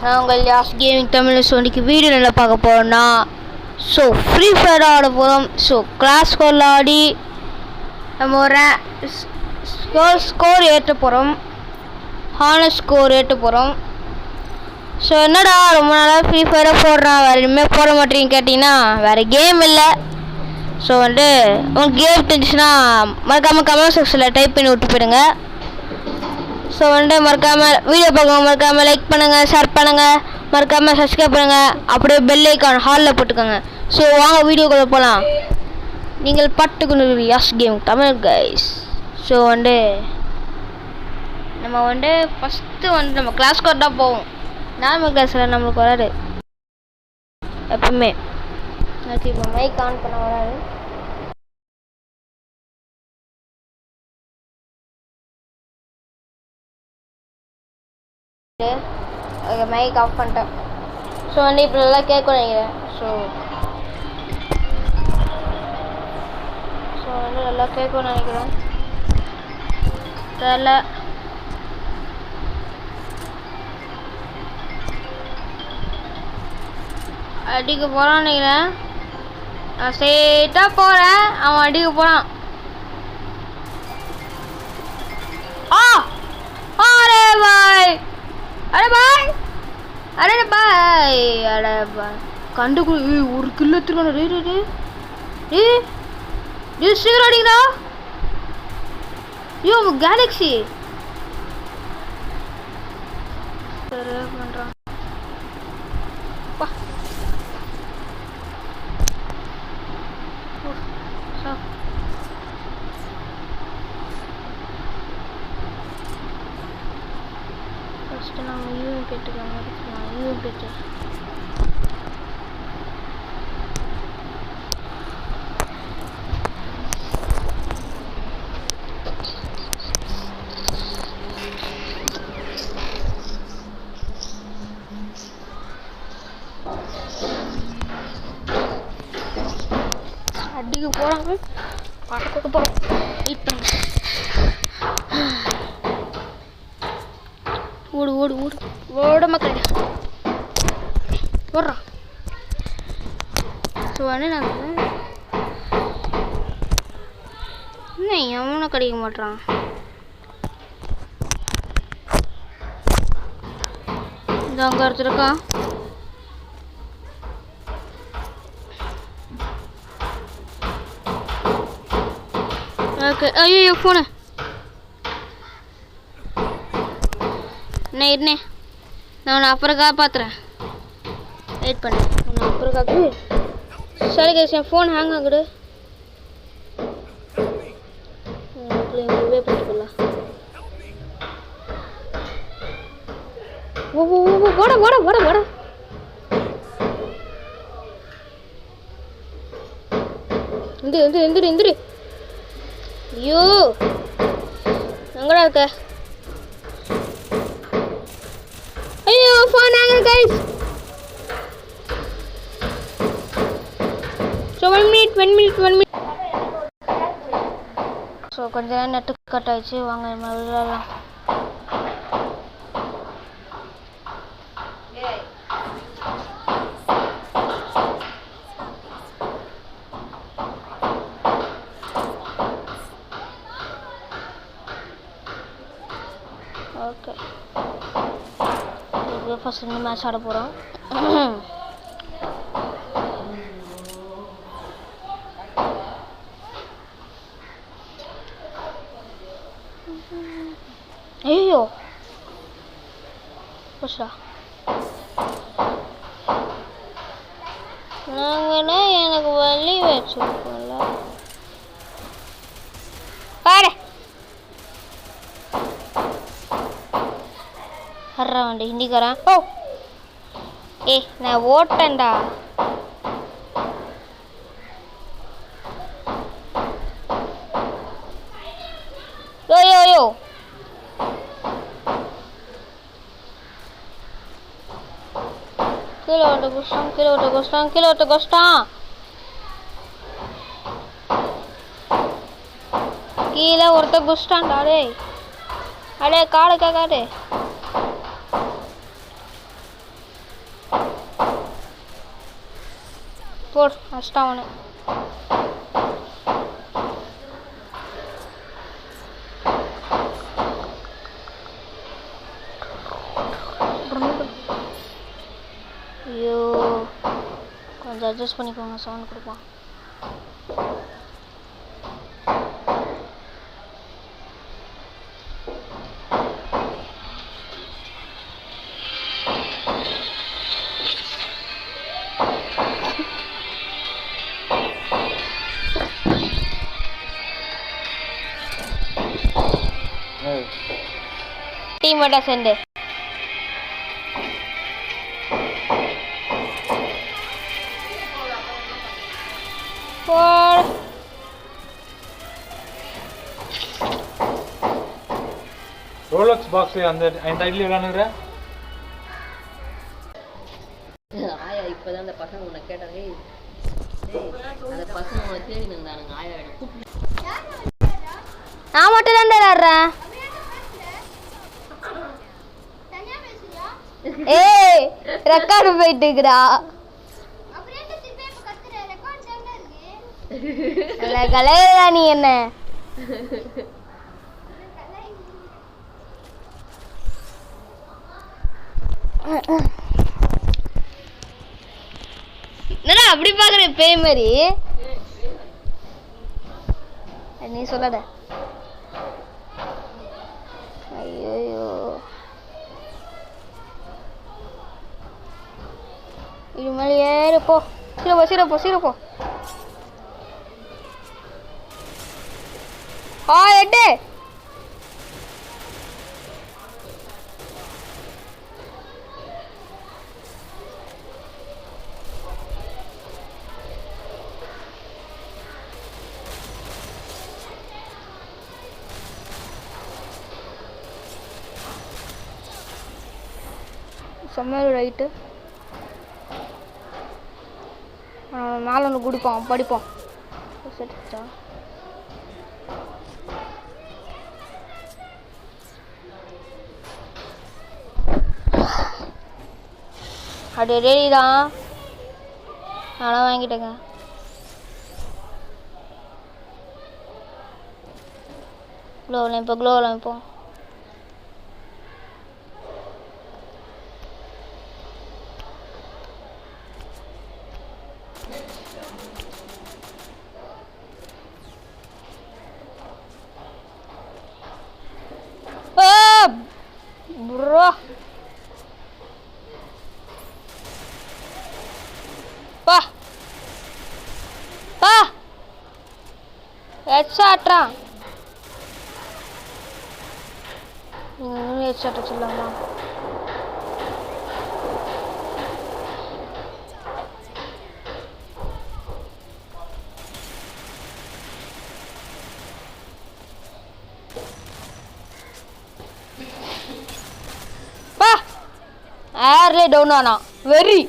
நான் உங்கள் யாஸ் gaming Tamil. So இன்றைக்கி வீடியோ நல்லா பார்க்க போகிறோன்னா ஃப்ரீ ஃபயர் ஆட போகிறோம். கிளாஸ் ஸ்கோரில் ஆடி நம்ம ஒரு ஸ்கோர் ஏற்ற போகிறோம். ஹானர் ஸ்கோர் ஏற்ற போகிறோம். என்னடா ரொம்ப நாளாக ஃப்ரீ ஃபயராக போடுறான், வேறு இனிமேல் போட மாட்டேன்னு கேட்டிங்கன்னா வேறு கேம் இல்லை. உங்களுக்கு கேம் தெரிஞ்சுன்னா மறக்காமல் கமெண்ட் செக்ஷனில் டைப் பண்ணி விட்டு போயிடுங்க. மறக்காமல் வீடியோ பார்க்க மறக்காமல் லைக் பண்ணுங்கள், ஷேர் பண்ணுங்கள், மறக்காமல் சப்ஸ்கிரைப் பண்ணுங்கள், அப்படியே பெல் ஐக்கான் ஹாலில் போட்டுக்கோங்க. வாங்க வீடியோக்குள்ளே போகலாம். நீங்கள் பார்த்துக்கொண்டு யாஸ் கேம் தமிழ் கைஸ். நம்ம ஃபஸ்ட்டு நம்ம கிளாஸ் கோட் தான் போவோம். நார்மல் கிளாஸில் நம்மளுக்கு வராது எப்பவுமே. ஓகே, இப்போ மைக் ஆன் பண்ண வராது. ஓகே, மைக் ஆஃப் பண்ணிட்டேன். இப்போ நல்லா கேட்க நினைக்கிறேன். நல்லா கேட்க நினைக்கிறேன். தெரியல. அடிக்க போகிறான்னு நினைக்கிறேன். நான் ஸ்ட்ரெயிட்டாக போகிறேன், அவன் அடிக்க போகிறான். அரே பாய், அரே பாய், அரே பாய், அரே பாய் கண்டுக்குள்ள ஒரு கிலோ எடுத்துருக்கான. சீக்கிரம் அடிங்கடா. கேலக்ஸி பண்ணுறான். ஃபஸ்ட்டு நம்ம யூஎம் கேட்டுக்கலாம். யூஎம் கேட்டு அடிக்க போகிறாங்க. படத்துக்கு போகிறோம். வெயிட் பண்ணு. ஓடு ஓடு ஓடு ஓட மக்கள் ஓடுறான். நாங்கள் இன்னும் எவனை கிடைக்க மாட்டான். இந்த அங்கே ஒருத்தருக்கான். ஓகே, ஐயோ ஃபோனு இருண்ணே, நான் உன்னை அப்புறம் காப்பாற்றுறேன். வெயிட் பண்ணு, உன்னை அப்புறம் காக்கு. சரி கேஸ், என் ஃபோன் ஹேங் ஆகுது. பண்ணிக்கலாம். ஓட ஓட ஓட ஓட. எந்திரி. ஐயோ, எங்கடா இருக்க? ஐயோ, ஃபோன் ஹேங் கைஸ். 1 minute. கொஞ்ச நேரம் நெட்டு கட் ஆயிடுச்சு. வாங்க விளையாடலாம். ஓகே, ஃபர்ஸ்ட் 2 மேட்ச் ஆட போகிறோம். ஐயோ புஷா, நாங்கன்னா எனக்கு வலி வச்சுருக்கோம்ல பாரு. வர்றான் வண்டி ஹிந்திக்காரன். நான் ஓட்டேன்டா. யோ கீழே ஓட்ட கஷ்டம். கீழே ஒருத்த குஸ்டான்டா. டே, அடே காடு. போடு அஷ்டம் அவனு. ஐயோ கொஞ்சம் அட்ஜஸ்ட் பண்ணிக்கோங்க, சவுண்ட் கொடுப்பான். டீம் மட்டும் சேர்ந்து ரோலக்ஸ் பாக்ஸ் அந்த ஐடியில விளையாடுற ஆயா இப்பதான் அந்த பசங்க உன்னை கேட்டாங்க, அந்த பசங்க உன்னை தேடி நின்றானுங்க. ஆயா நான் மட்டும் தான் விளையாடுறேன். ஏய் ரெக்கார்டு போயிட்டு இருக்குடா. கலையா நீ என்ன என்னடா அப்படி பாக்குற பேய் மாதிரி? நீ சொல்லாத. ஐயோ இது மேலே ஏறுப்போ. சீரப்போ சீரப்போ சீரப்போ. எட்டு செம்மேல் ரைட்டு. மேலே ஒன்று குடிப்போம் படிப்போம். அது ரெடி தான், நானும் வாங்கிட்டேங்க. க்ளோவில் இப்போ க்ளோவில் இப்போ ப்ரோ பா பா ஹெட்ஷாட்றான். நீங்கள் ஹெட்ஷாட் வச்சுடலாமா? பா ஏர்லே டவுன் ஆனா வெரி.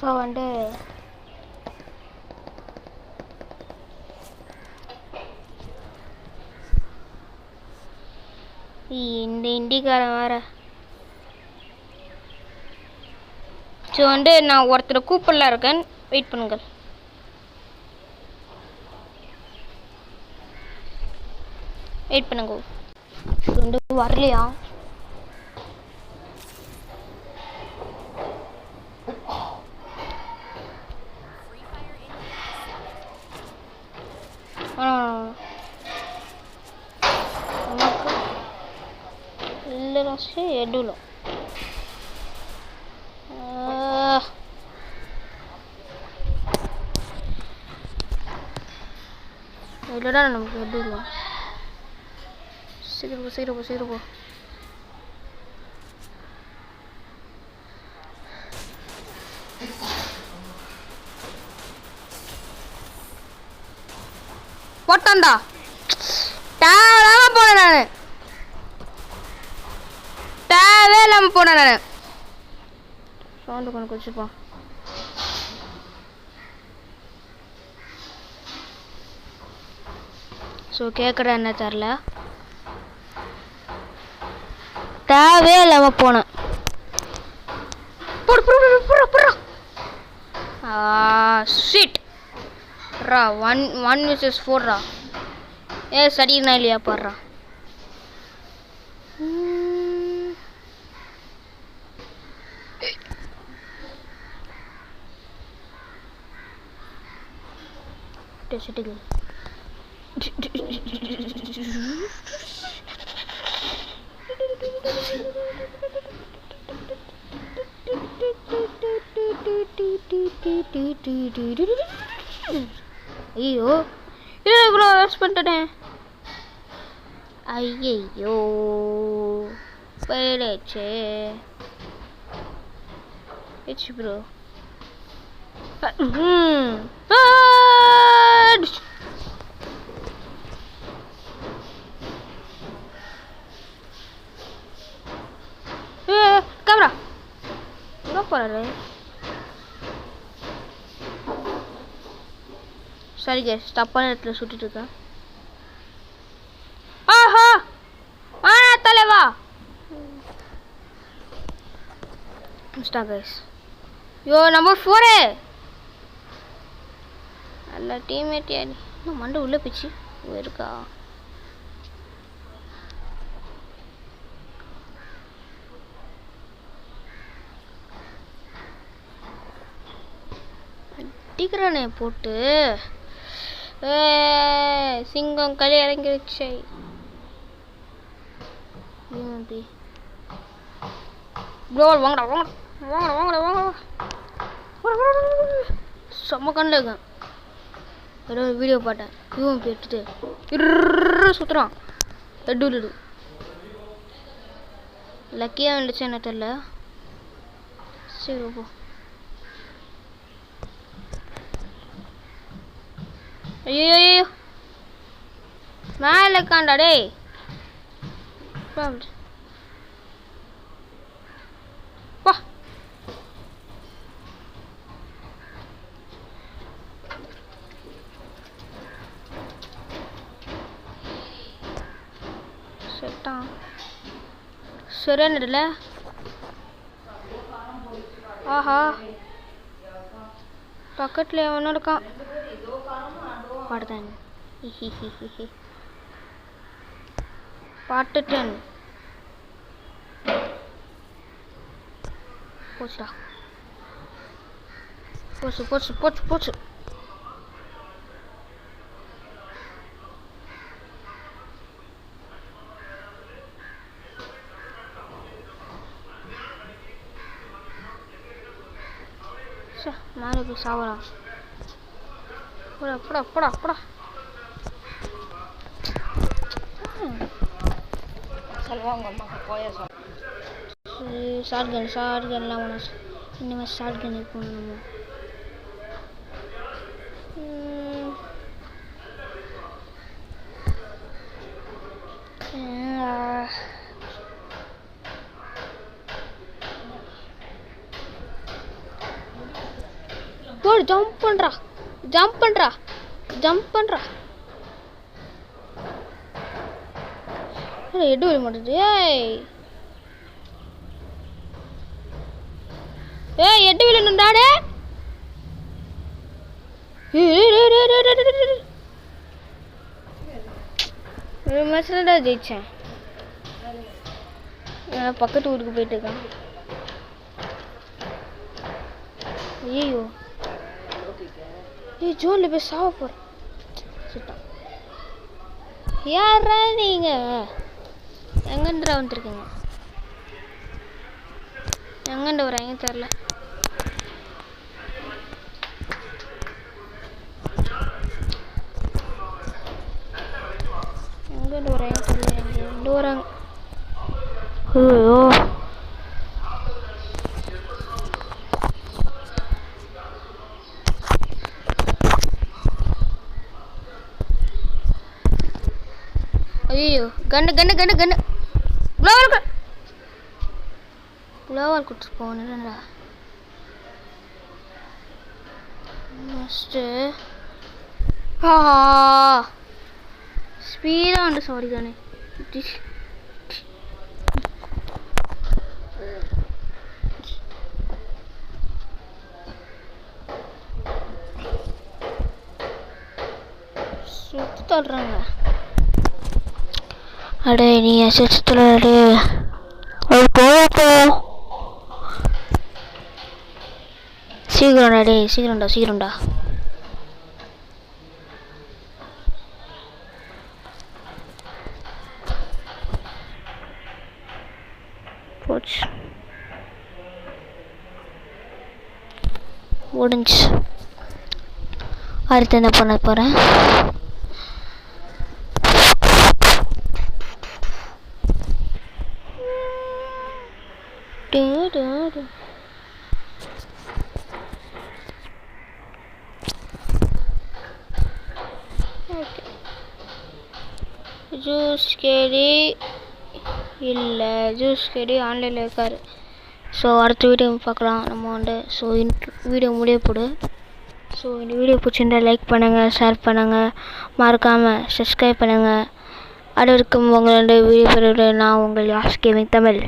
ஸோ வந்து இந்த இண்டிக்காரன் வேற. ஸோ வந்து நான் ஒருத்தரை கூப்பிடலாம் இருக்கேன், வெயிட் பண்ணுங்கள். வெயிட் பண்ணுங்க. வந்து வரலையா? இல்லை ராசி எடுல இல்லைடா நமக்கு எடுல. சீக்கிரம் சீக்கிரம் சீக்கிரம் போட்டான்டா. தேவையில்லாம போனேன் நான், தேவையில்லாம போனேன் நான். சவுண்டு கொஞ்சம் குச்சிப்பான். ஸோ கேட்குற என்ன தெரில, தேவையே இல்லாமல் போனேன். ஷிட் ரா 1 vs 4 ரா. சரிண்ணா இல்லையா பாடுறா. செட்டில் ஐயோ இவ்வளோ வேஸ்ட் பண்ணிட்டேன். ஐயோ போயிடுச்சு ப்ரோ. கேமரா எங்கே போகிறாரு? சரி கேஸ், தப்பான இடத்துல சுட்டிட்டு இருக்கேன். ஆஹா ஆனா தலைவா ஸ்டா கைஸ். யோ நம்பர் 4 நல்ல டீம்மேட் யாரு? இன்னும் மண்டை உள்ள பிச்சு இருக்கா? அடிக்கிறானே போட்டு. சிங்கம் களி இறங்கிடுச்சு. வாங்கடா வாங்கடா வாங்கடா வாங்கடா வாங்கடா. செம்ம கண்ணில் இருக்கேன். ஏதோ வீடியோ பார்த்தேன். இவன் போட்டுட்டு சுற்றுறான். லட்டு லக்கியாக வந்துச்சு என்ன தெரில. சரி போ. ஐயோ மேலே காண்டா டேய். வா செட்டான் சரியானதுல. ஆஹா பக்கத்தில் எவனும் இருக்கான். பாடுதான் பாட்டுட்டேன். போச்சுடா போச்சு போச்சு போச்சு போச்சு. மேலே போய் சாவலாம். போடா போடா போடா போடா. சொல்லுவாங்க அம்மா போய ஷார்ட் கன்லாம் ஒன்று இந்த மாதிரி ஷார்ட் கன் இருக்கணும். நம்ம போடு ஜம்ப் பண்ணுறா ஜம்ப் பண்ணுறா ஜம்ப் பண்ணுறா. எடு வர மாட்டேது. ஏய் எட்டு விழணுண்டாடே. ஒரு மேட்ச்லடா ஜெயிச்சேன். பக்கத்து ஊருக்கு போயிட்டு இருக்கான். ஐயோ ஏய் ஜோன்ல போய் சாவ போறேன். யாரா நீங்க? எங்கேருந்துடா வந்துருக்கீங்க? எங்கேருந்து வராங்க தெரில. எங்கேருந்து வராங்க தெரில. எங்கேருந்து வராங்க? ஐயோ ஐயோ கண்ணு கண்ணு கண்ணு கண்ணு குளோவால் கொடுத்துட்டு போகணும்டா. ஃபஸ்ட்டு ஸ்பீடாக வந்து சாரி தானே சுத்து தள்ளுறாங்க. அடே நீ சுத்துல அடே போப்போ சீக்கிரம்டா டே சீக்கிரம்டா போச்சு முடிஞ்சு. அடுத்து என்ன பண்ண போகிறேன்? ஜூஸ் கேடி இல்லை, ஜூஸ் கேடி ஆன்லைனில் இருக்கார். ஸோ அடுத்த வீடியோ பார்க்கலாம் நம்ம வந்து. ஸோ வீடியோ முடிய போடு. ஸோ இந்த வீடியோ பிடிச்சிருந்தா லைக் பண்ணுங்கள், ஷேர் பண்ணுங்கள், மறக்காமல் சப்ஸ்கிரைப் பண்ணுங்கள். அனைவருக்கும் உங்களோட வீடியோ பெறுவது நான் உங்கள் யாஷ் கேமிங் தமிழ்.